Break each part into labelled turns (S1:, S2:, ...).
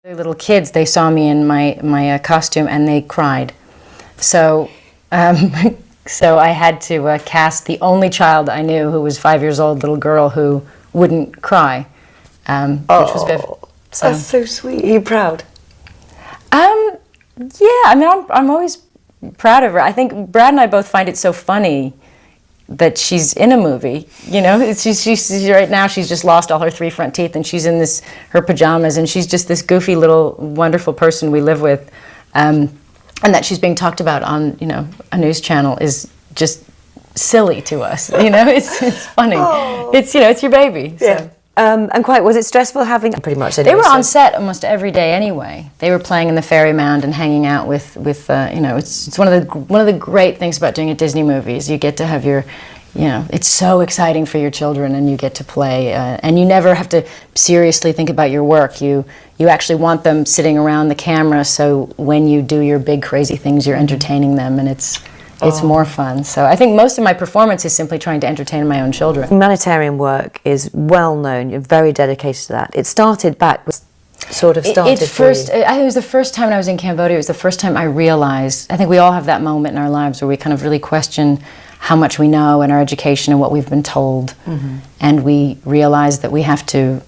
S1: They're little kids, they saw me in my costume and they cried. So, so I had to cast the only child I knew who was 5 years old, little girl who wouldn't cry, which was Viv. So.
S2: That's so sweet. Are you proud?
S1: Yeah, I mean, I'm always proud of her. I think Brad and I both find it so funny that she's in a movie, you know. She's right now, she's just lost all her 3 front teeth and she's in her pajamas and she's just this goofy little wonderful person we live with, and that she's being talked about on, you know, a news channel is just silly to us, you know. It's funny. Oh. It's, you know, it's your baby. So.
S2: Yeah. And quite, was it stressful having pretty much anyway,
S1: They were on set almost every day anyway. They were playing in the Fairy Mound and hanging out with you know, it's one of the great things about doing a Disney movie is you get to have your, you know, it's so exciting for your children and you get to play and you never have to seriously think about your work. You actually want them sitting around the camera, so when you do your big crazy things, you're entertaining them, and it's more fun. So I think most of my performance is simply trying to entertain my own children.
S2: Humanitarian work is well known. You're very dedicated to that. It started back, sort of started for you.
S1: I think it was the first time when I was in Cambodia, it was the first time I realized, I think we all have that moment in our lives where we kind of really question how much we know and our education and what we've been told. Mm-hmm. And we realize that we have to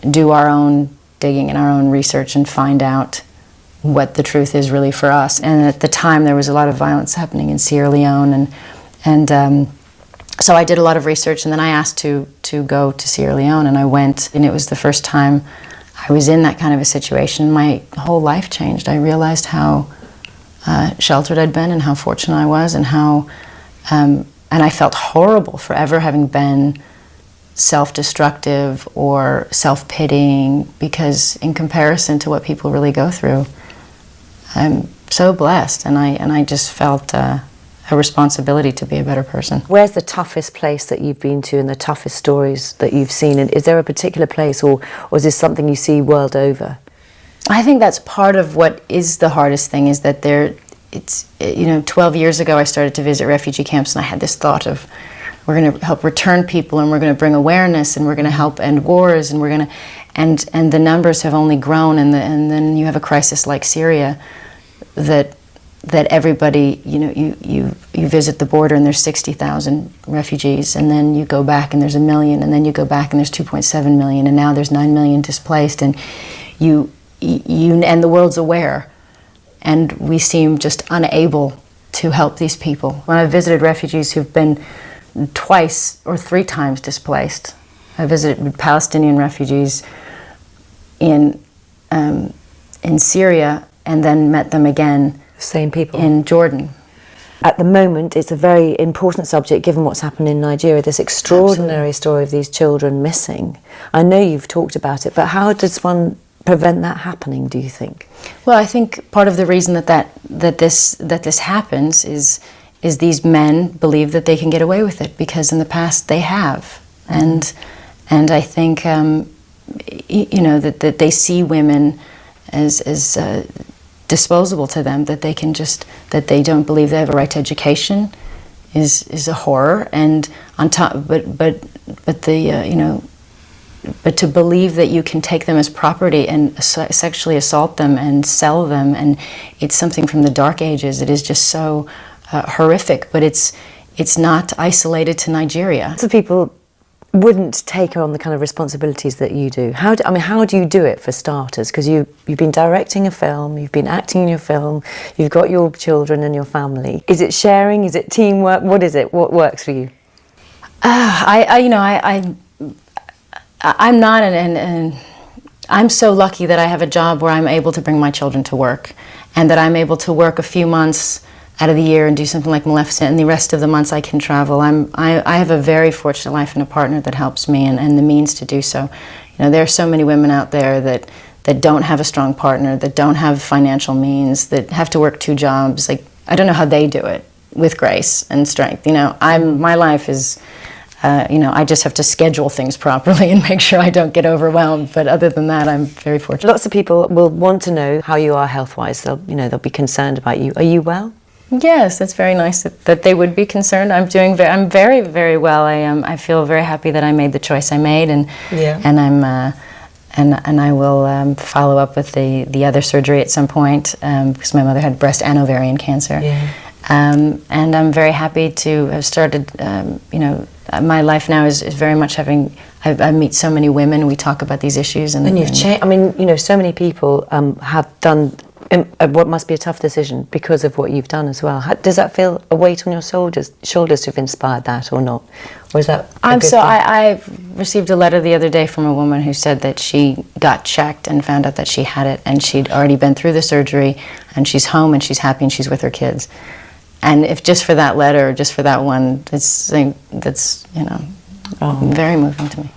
S1: do our own digging and our own research and find out what the truth is really for us. And at the time there was a lot of violence happening in Sierra Leone, and so I did a lot of research, and then I asked to go to Sierra Leone, and I went, and it was the first time I was in that kind of a situation. My whole life changed. I realized how sheltered I'd been and how fortunate I was, and how and I felt horrible for ever having been self-destructive or self-pitying, because in comparison to what people really go through, I'm so blessed, and I just felt a responsibility to be a better person.
S2: Where's the toughest place that you've been to and the toughest stories that you've seen? And is there a particular place, or is this something you see world over?
S1: I think that's part of what is the hardest thing, is that you know, 12 years ago I started to visit refugee camps, and I had this thought of, we're going to help return people, and we're going to bring awareness, and we're going to help end wars, and we're going to, and the numbers have only grown, and then you have a crisis like Syria, that everybody, you know, you visit the border and there's 60,000 refugees, and then you go back and there's 1 million, and then you go back and there's 2.7 million, and now there's 9 million displaced, and you and the world's aware, and we seem just unable to help these people. When I visited refugees who've been twice or 3 times displaced, I visited Palestinian refugees in Syria, and then met them again.
S2: Same people.
S1: In Jordan.
S2: At the moment, it's a very important subject given what's happened in Nigeria, this extraordinary story of these children missing. I know you've talked about it, but how does one prevent that happening, do you think?
S1: Well, I think part of the reason that this happens is these men believe that they can get away with it, because in the past they have. And I think you know, that they see women as disposable to them, that they can just, that they don't believe they have a right to education is a horror. And on top, but the you know, but to believe that you can take them as property and sexually assault them and sell them, and it's something from the dark ages. It is just so horrific, but it's not isolated to Nigeria.
S2: So people wouldn't take on the kind of responsibilities that you do. How do you do it, for starters? Because you've been directing a film, you've been acting in your film, you've got your children and your family. Is it sharing? Is it teamwork? What is it? What works for you?
S1: I'm not I'm so lucky that I have a job where I'm able to bring my children to work, and that I'm able to work a few months out of the year and do something like Maleficent, and the rest of the months I can travel. I have a very fortunate life and a partner that helps me, and the means to do so. You know, there are so many women out there that don't have a strong partner, that don't have financial means, that have to work 2 jobs. Like, I don't know how they do it with grace and strength. You know, my life is, you know, I just have to schedule things properly and make sure I don't get overwhelmed. But other than that, I'm very fortunate.
S2: Lots of people will want to know how you are health-wise. They'll be concerned about you. Are you well?
S1: Yes, that's very nice that they would be concerned. I'm very, very well. I feel very happy that I made the choice I made, and and I will follow up with the other surgery at some point, because my mother had breast and ovarian cancer.
S2: Yeah.
S1: And I'm very happy to have started, my life now is very much having, I meet so many women, we talk about these issues.
S2: And you've changed, I mean, so many people have done what must be a tough decision because of what you've done as well. Does that feel a weight on your shoulders to have inspired that or not? Or is that
S1: I received a letter the other day from a woman who said that she got checked and found out that she had it, and she'd already been through the surgery, and she's home and she's happy and she's with her kids. And if just for that letter, just for that one, that's very moving to me.